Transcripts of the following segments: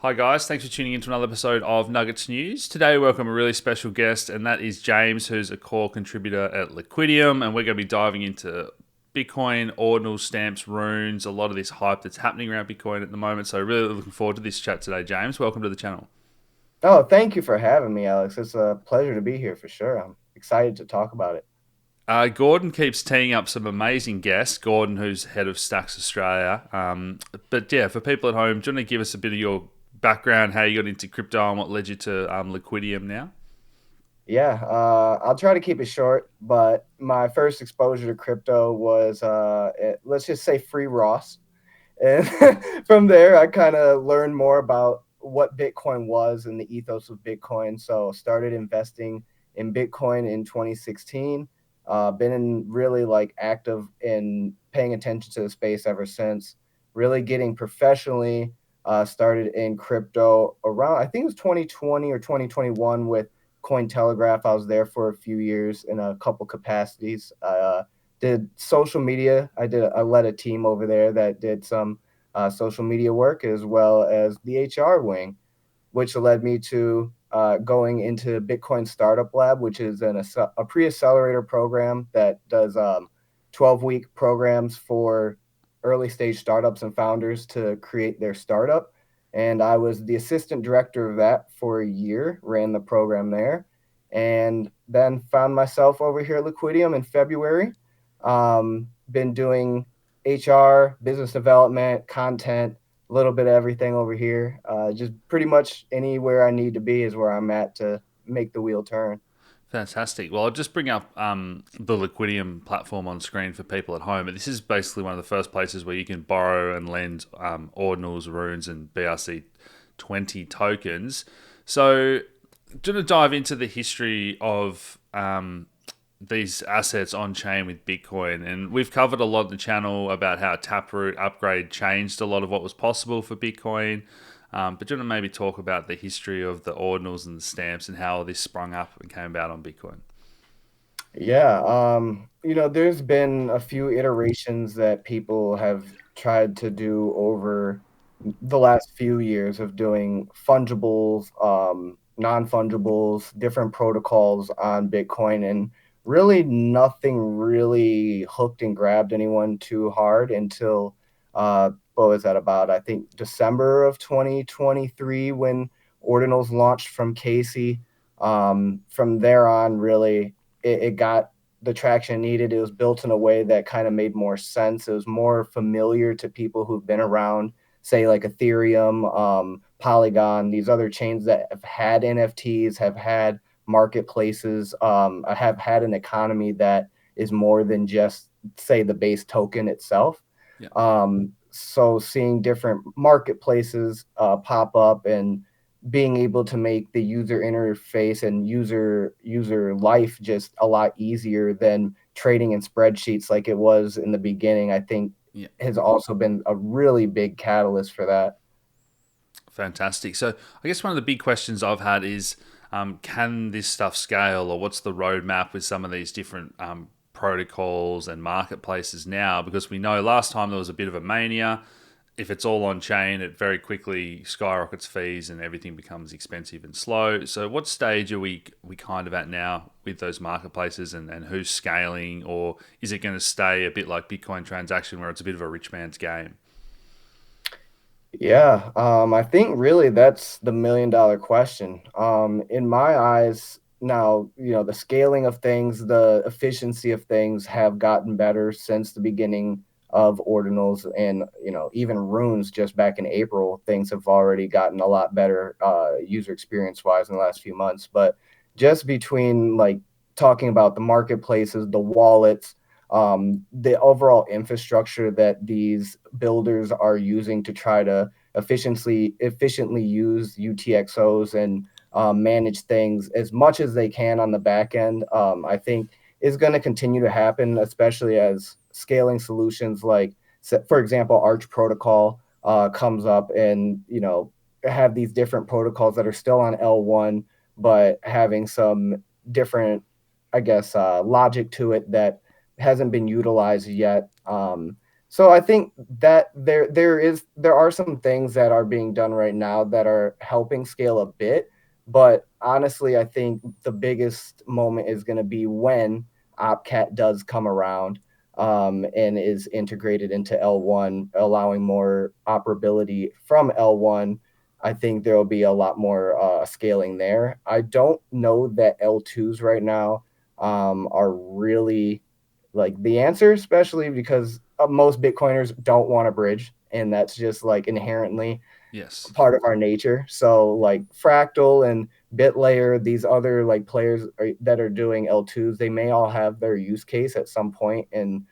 Hi guys, thanks for tuning in to another episode of Nuggets News. Today we welcome a really special guest, and that is James, who's a core contributor at Liquidium, and we're going to be diving into Bitcoin, Ordinals, stamps, runes, a lot of this hype that's happening around Bitcoin at the moment. So really looking forward to this chat today, James. Welcome to the channel. Oh, thank you for having me, Alex. It's a pleasure to be here for sure. I'm excited to talk about it. Gordon keeps teeing up some amazing guests. Gordon, who's head of Stacks Australia. But yeah, for people at home, do you want to give us a bit of your background, how you got into crypto and what led you to Liquidium now? Yeah, I'll try to keep it short, but my first exposure to crypto was, let's just say, free Ross. And from there, I kind of learned more about what Bitcoin was and the ethos of Bitcoin. So started investing in Bitcoin in 2016. Been in really like active in paying attention to the space ever since. Really getting professionally started in crypto around, I think it was 2020 or 2021 with Cointelegraph. I was there for a few years in a couple capacities. Did social media. I led a team over there that did some social media work as well as the HR wing, which led me to going into Bitcoin Startup Lab, which is a pre-accelerator program that does 12-week programs for early stage startups and founders to create their startup. And I was the assistant director of that for a year, ran the program there, and then found myself over here at Liquidium in February. Been doing HR, business development, content, a little bit of everything over here. Just pretty much anywhere I need to be is where I'm at to make the wheel turn. Fantastic. Well, I'll just bring up the Liquidium platform on screen for people at home. This is basically one of the first places where you can borrow and lend Ordinals, Runes, and BRC20 tokens. So, do you want to dive into the history of these assets on chain with Bitcoin? And we've covered a lot on the channel about how Taproot upgrade changed a lot of what was possible for Bitcoin. But do you want to maybe talk about the history of the ordinals and the stamps and how this sprung up and came about on Bitcoin? Yeah, there's been a few iterations that people have tried to do over the last few years of doing fungibles, non-fungibles, different protocols on Bitcoin, and really nothing really hooked and grabbed anyone too hard until what was that about? I think December of 2023 when Ordinals launched from Casey. From there on, really, it got the traction needed. It was built in a way that kind of made more sense. It was more familiar to people who've been around, say like Ethereum, Polygon, these other chains that have had NFTs, have had marketplaces, have had an economy that is more than just say the base token itself. Yeah. So seeing different marketplaces pop up and being able to make the user interface and user life just a lot easier than trading in spreadsheets like it was in the beginning, I think Yeah. has also been a really big catalyst for that. Fantastic. So I guess one of the big questions I've had is, can this stuff scale, or what's the roadmap with some of these different protocols and marketplaces now? Because we know last time there was a bit of a mania. If it's all on chain, it very quickly skyrockets fees and everything becomes expensive and slow. So what stage are we kind of at now with those marketplaces, and who's scaling, or is it going to stay a bit like Bitcoin transaction where it's a bit of a rich man's game? Yeah, I think really that's the $1 million question. In my eyes, now, the scaling of things, the efficiency of things have gotten better since the beginning of ordinals and, even runes just back in April, things have already gotten a lot better user experience wise in the last few months. But just between like talking about the marketplaces, the wallets, the overall infrastructure that these builders are using to try to efficiently use UTXOs and manage things as much as they can on the back end. I think is going to continue to happen, especially as scaling solutions like, for example, Arch Protocol comes up, and have these different protocols that are still on L1, but having some different, I guess, logic to it that hasn't been utilized yet. So I think that there are some things that are being done right now that are helping scale a bit, but honestly, I think the biggest moment is going to be when OpCat does come around, and is integrated into L1, allowing more operability from L1. I think there will be a lot more scaling there. I don't know that L2s right now are really like the answer, especially because most Bitcoiners don't want a bridge, and that's just like inherently Yes. part of our nature. So like Fractal and BitLayer, these other like players that are doing L2s, they may all have their use case at some point, and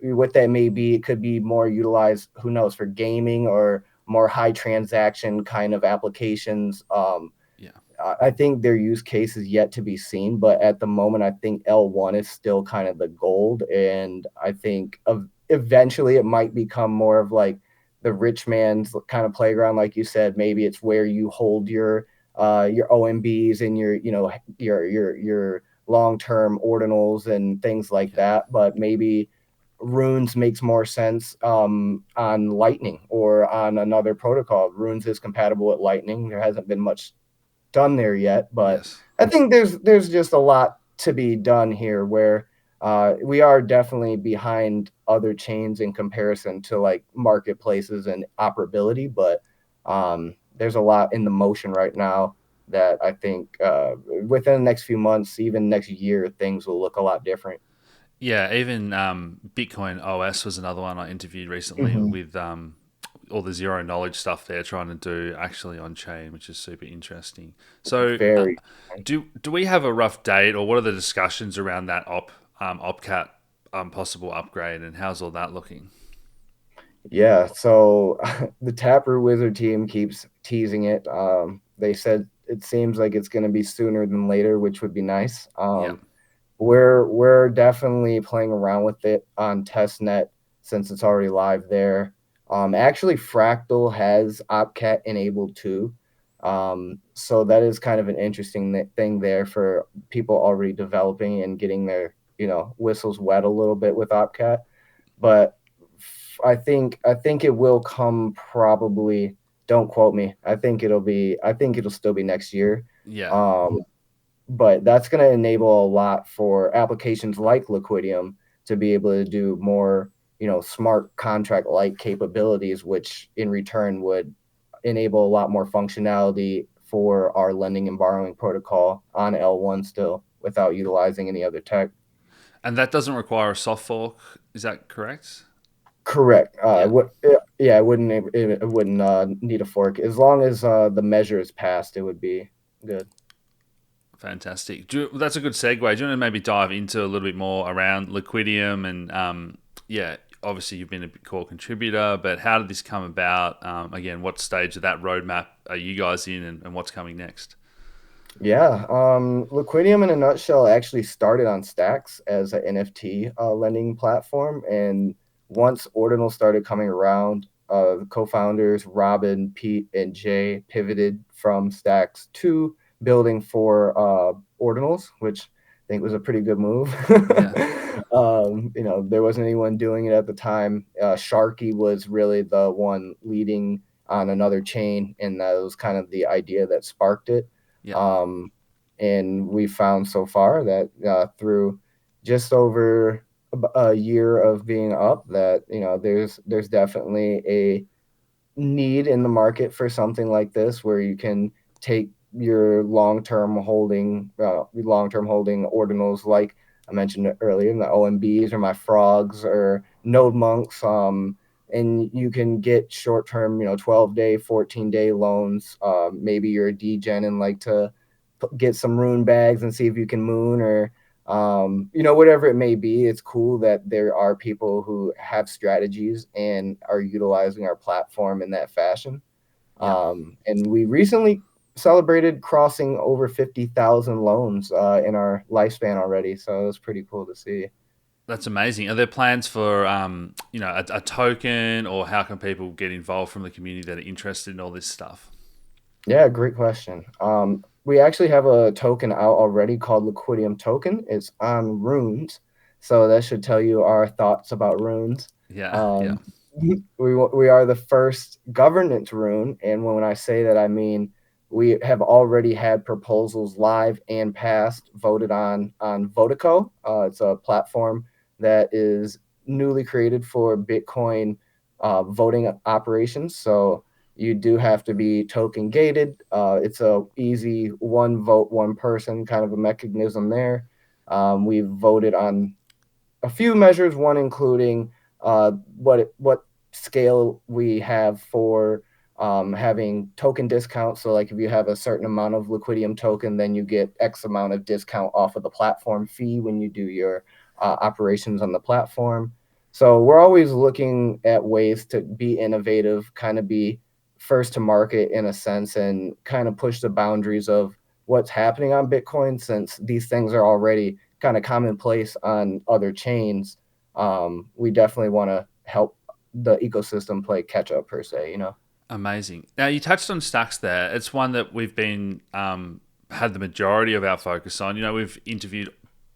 what that may be, it could be more utilized, who knows, for gaming or more high transaction kind of applications. Yeah. I think their use case is yet to be seen, but at the moment, I think L1 is still kind of the gold, and I think eventually it might become more of like the rich man's kind of playground, like you said. Maybe it's where you hold your OMBs and your long term ordinals and things like Yeah. that, but maybe Runes makes more sense on Lightning or on another protocol. Runes is compatible with Lightning. There hasn't been much done there yet, but Yes. I think there's just a lot to be done here where we are definitely behind other chains in comparison to like marketplaces and operability, but there's a lot in the motion right now that I think within the next few months, even next year, things will look a lot different. Yeah, even Bitcoin OS was another one I interviewed recently Mm-hmm. with all the zero knowledge stuff they're trying to do actually on chain, which is super interesting. So, Very. do we have a rough date, or what are the discussions around that opcat possible upgrade, and how's all that looking? Yeah, so the Taproot Wizard team keeps teasing it. They said it seems like it's going to be sooner than later, which would be nice. Yeah, We're definitely playing around with it on testnet since it's already live there. Actually, Fractal has OpCat enabled too. So that is kind of an interesting thing there for people already developing and getting their whistles wet a little bit with OpCat. But I think it will come probably. Don't quote me. I think it'll still be next year. yeah, Um, but that's going to enable a lot for applications like Liquidium to be able to do more, smart contract like capabilities, which in return would enable a lot more functionality for our lending and borrowing protocol on L1 still without utilizing any other tech. and that doesn't require a soft fork. Is that correct? Correct. Yeah. Yeah, it wouldn't need a fork as long as the measure is passed. It would be good. Fantastic. That's a good segue. Do you want to maybe dive into a little bit more around Liquidium and yeah, obviously you've been a core contributor, but how did this come about? Again, what stage of that roadmap are you guys in, and what's coming next? Yeah, Liquidium in a nutshell actually started on Stacks as an NFT lending platform, and once Ordinal started coming around, the co-founders Robin, Pete, and Jay pivoted from Stacks to building for Ordinals, which I think was a pretty good move. Yeah, There wasn't anyone doing it at the time. Sharky was really the one leading on another chain, and that was kind of the idea that sparked it. yeah, Um, and we found so far that through just over a year of being up, that there's definitely a need in the market for something like this where you can take your long-term holding ordinals like I mentioned earlier, the OMBs or my frogs or node monks, and you can get short-term 12-day 14-day loans. Maybe you're a degen and like to get some rune bags and see if you can moon or whatever it may be. It's cool that there are people who have strategies and are utilizing our platform in that fashion. yeah. And we recently celebrated crossing over 50,000 loans in our lifespan already. So it was pretty cool to see. That's amazing. Are there plans for a token, or how can people get involved from the community that are interested in all this stuff? Yeah, great question. We actually have a token out already called Liquidium Token. It's on Runes. So that should tell you our thoughts about Runes. Yeah, yeah. We are the first governance rune, and when I say that, I mean we have already had proposals live and passed, voted on Votico. It's a platform that is newly created for Bitcoin voting operations. So you do have to be token gated. It's a easy one vote, one person kind of a mechanism there. We've voted on a few measures, one including what scale we have for having token discounts. So, like if you have a certain amount of Liquidium token, then you get X amount of discount off of the platform fee when you do your operations on the platform. So, we're always looking at ways to be innovative, kind of be first to market in a sense, and kind of push the boundaries of what's happening on Bitcoin, since these things are already kind of commonplace on other chains. We definitely want to help the ecosystem play catch up per se, you know. Amazing. Now you touched on stacks there. It's one that we've been had the majority of our focus on. You know, we've interviewed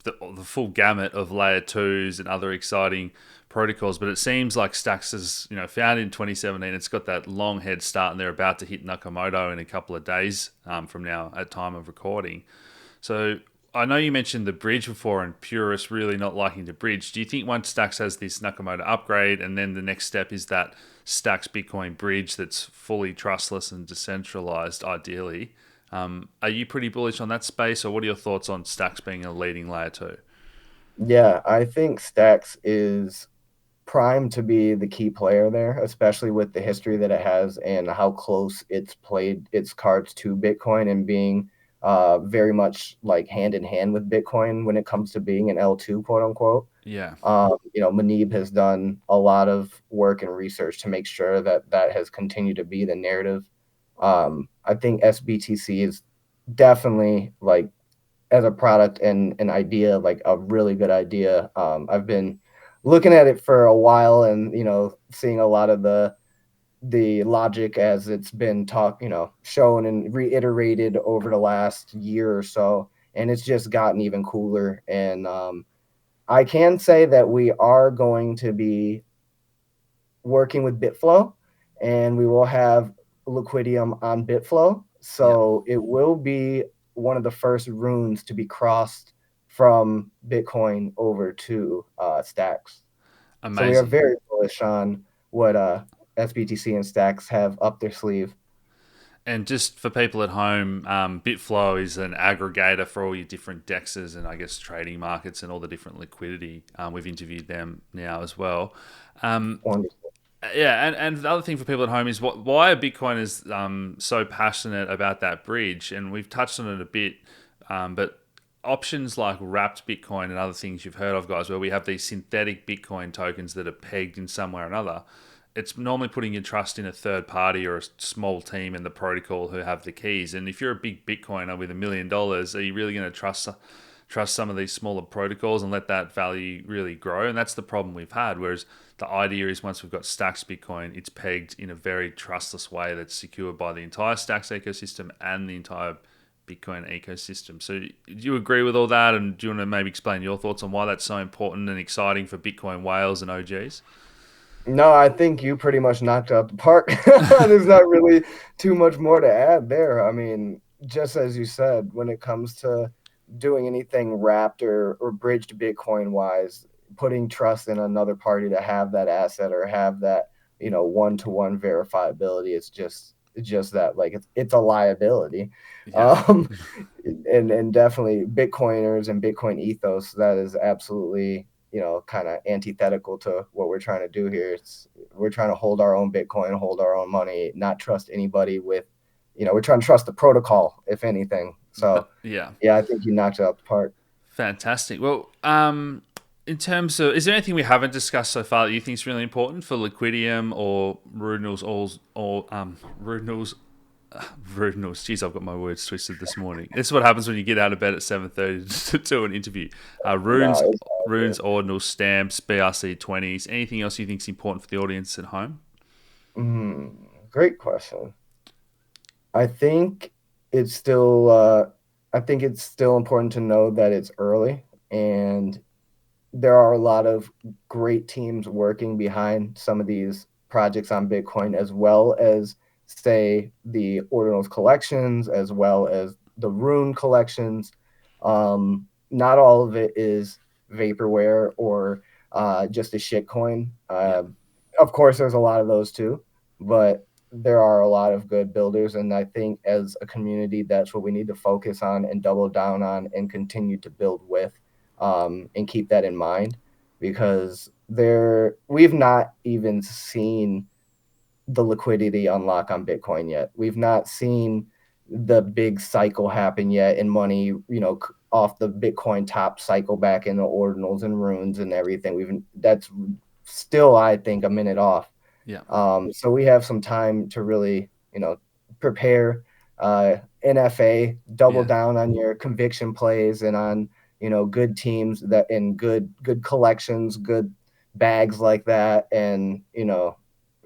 the full gamut of layer twos and other exciting protocols, but it seems like stacks is, you know, founded in 2017. It's got that long head start, and they're about to hit Nakamoto in a couple of days from now at time of recording. So I know you mentioned the bridge before and purists really not liking the bridge. Do you think once Stacks has this Nakamoto upgrade and then the next step is that Stacks Bitcoin bridge that's fully trustless and decentralized, ideally, are you pretty bullish on that space, or what are your thoughts on Stacks being a leading layer two? Yeah, I think Stacks is primed to be the key player there, especially with the history that it has and how close it's played its cards to Bitcoin, and being very much like hand in hand with Bitcoin when it comes to being an L2, quote unquote. Yeah, Manib has done a lot of work and research to make sure that that has continued to be the narrative. I think SBTC is definitely like as a product and an idea, like a really good idea. I've been looking at it for a while, and seeing a lot of the logic as it's been shown and reiterated over the last year or so, and it's just gotten even cooler. And I can say that we are going to be working with Bitflow, and we will have Liquidium on Bitflow. yeah, So it will be one of the first runes to be crossed from Bitcoin over to Stacks. So we are amazing. very bullish on what SBTC and Stacks have up their sleeve. And just for people at home, Bitflow is an aggregator for all your different dexes and I guess trading markets and all the different liquidity. We've interviewed them now as well. Um, Wonderful. Yeah, and the other thing for people at home is why are Bitcoiners so passionate about that bridge? And we've touched on it a bit, but options like wrapped Bitcoin and other things you've heard of, guys, where we have these synthetic Bitcoin tokens that are pegged in some way or another. It's normally putting your trust in a third party or a small team in the protocol who have the keys. And if you're a big Bitcoiner with $1 million, are you really going to trust some of these smaller protocols and let that value really grow? And that's the problem we've had. Whereas the idea is once we've got Stacks Bitcoin, it's pegged in a very trustless way that's secured by the entire Stacks ecosystem and the entire Bitcoin ecosystem. So do you agree with all that? And do you want to maybe explain your thoughts on why that's so important and exciting for Bitcoin whales and OGs? No, I think you pretty much knocked out the park. There's not really too much more to add there. I mean, just as you said, when it comes to doing anything wrapped or bridged Bitcoin wise, putting trust in another party to have that asset or have that, one-to-one verifiability, it's just that like it's a liability. Yeah. Um, and definitely Bitcoiners and Bitcoin ethos, that is absolutely kind of antithetical to what we're trying to do here. We're trying to hold our own Bitcoin, hold our own money, not trust anybody with, we're trying to trust the protocol, if anything. So Yeah. yeah, I think you knocked it out the park. Fantastic. Well, in terms of, is there anything we haven't discussed so far that you think is really important for Liquidium or Ordinals or Ordinals? Ordinals. Jeez, I've got my words twisted this morning. This is what happens when you get out of bed at 7:30 to do an interview. No, Runes, it's all good. Ordinals, stamps, BRC20s. Anything else you think is important for the audience at home? Great question. I think it's still, I think it's still important to know that it's early, and there are a lot of great teams working behind some of these projects on Bitcoin, as well as, say, the Ordinals collections, as well as the Rune collections. Not all of it is vaporware or just a shitcoin. Yeah. Of course, there's a lot of those too, but there are a lot of good builders. And I think as a community, that's what we need to focus on and double down on and continue to build with, and keep that in mind, because we've not even seen the liquidity unlock on Bitcoin yet. We've not seen the big cycle happen yet in money, off the Bitcoin top cycle back into ordinals and runes and everything. That's still, I think, a minute off. Yeah. So we have some time to really, prepare, NFA, double Yeah. down on your conviction plays and on, good teams that in good collections, good bags like that, and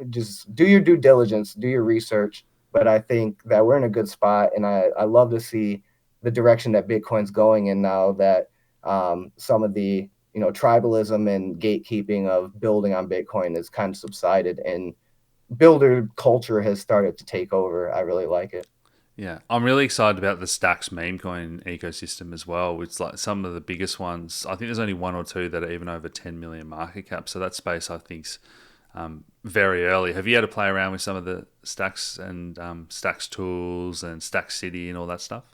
just do your due diligence, do your research. But I think that we're in a good spot, and I love to see the direction that Bitcoin's going in now that, some of the tribalism and gatekeeping of building on Bitcoin is kind of subsided, and builder culture has started to take over. I really like it. Yeah, I'm really excited about the Stacks meme coin ecosystem as well. It's like some of the biggest ones. I think there's only one or two that are even over 10 million market cap. So that space, I think's very early. Have you had to play around with some of the Stacks and Stacks tools and Stacks City and all that stuff?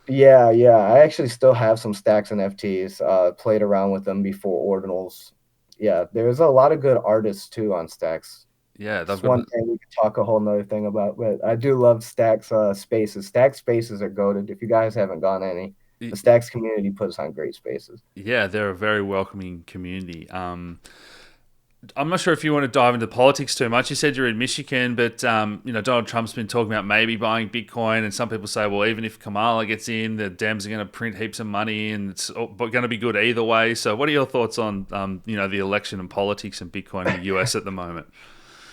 Yeah, yeah. I actually still have some stacks NFTs. Played around with them before Ordinals. Yeah, there's a lot of good artists too on stacks. Yeah, they've It's got one thing we could talk a whole nother thing about, but I do love Stacks spaces. Stacks spaces are goated. If you guys haven't gone any, the the Stacks community puts on great spaces. yeah, they're a very welcoming community. I'm not sure if you want to dive into politics too much. You said you're in Michigan, but Donald Trump's been talking about maybe buying Bitcoin, and some people say, well, even if Kamala gets in, the Dems are going to print heaps of money, and it's going to be good either way. So, what are your thoughts on the election and politics and Bitcoin in the US at the moment?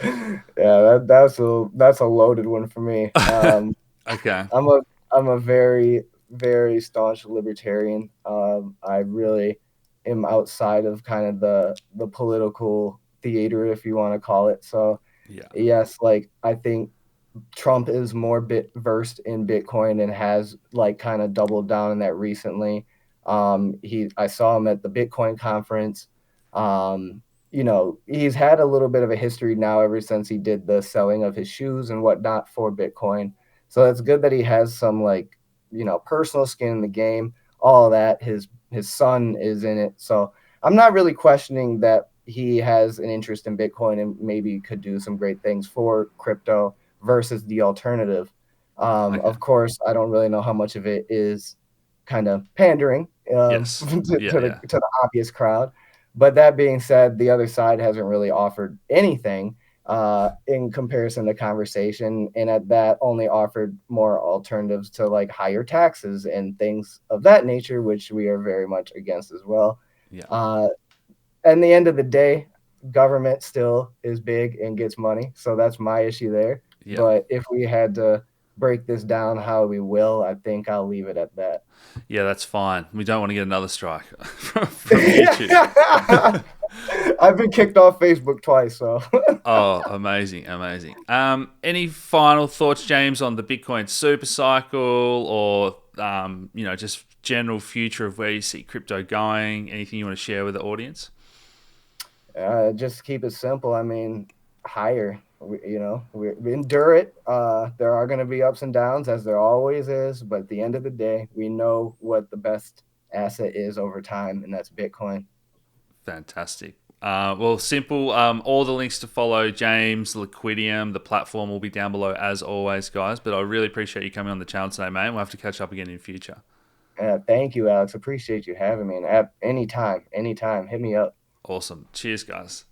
Yeah, that's a loaded one for me. Okay. I'm a I'm a very staunch libertarian. I really am outside of kind of the political theater, if you want to call it. So Yeah. yes, like I think Trump is more bit versed in Bitcoin and has like kind of doubled down on that recently. I saw him at the Bitcoin conference. He's had a little bit of a history now ever since he did the selling of his shoes and whatnot for Bitcoin. So it's good that he has some like, personal skin in the game. All of that. His son is in it. So I'm not really questioning that he has an interest in Bitcoin and maybe could do some great things for crypto versus the alternative. Okay. Of course, I don't really know how much of it is kind of pandering, Yes. Yeah. Yeah. to the obvious crowd. But that being said, the other side hasn't really offered anything in comparison to conversation, and at that only offered more alternatives to like higher taxes and things of that nature, which we are very much against as well. Yeah. Uh, at the end of the day, government still is big and gets money. So that's my issue there. Yeah. But if we had to break this down how we will, I think I'll leave it at that. Yeah, that's fine. We don't want to get another strike from YouTube. I've been kicked off Facebook twice, so Oh, amazing, amazing. Any final thoughts, James, on the Bitcoin super cycle, or just general future of where you see crypto going? Anything you want to share with the audience? just keep it simple. I mean, higher. We endure it. There are going to be ups and downs, as there always is. But at the end of the day, we know what the best asset is over time, and that's Bitcoin. Fantastic. Well, simple. All the links to follow James, Liquidium, the platform will be down below as always, guys. But I really appreciate you coming on the channel today, mate. We'll have to catch up again in future. Thank you, Alex. Appreciate you having me. And at anytime, hit me up. Awesome. Cheers, guys.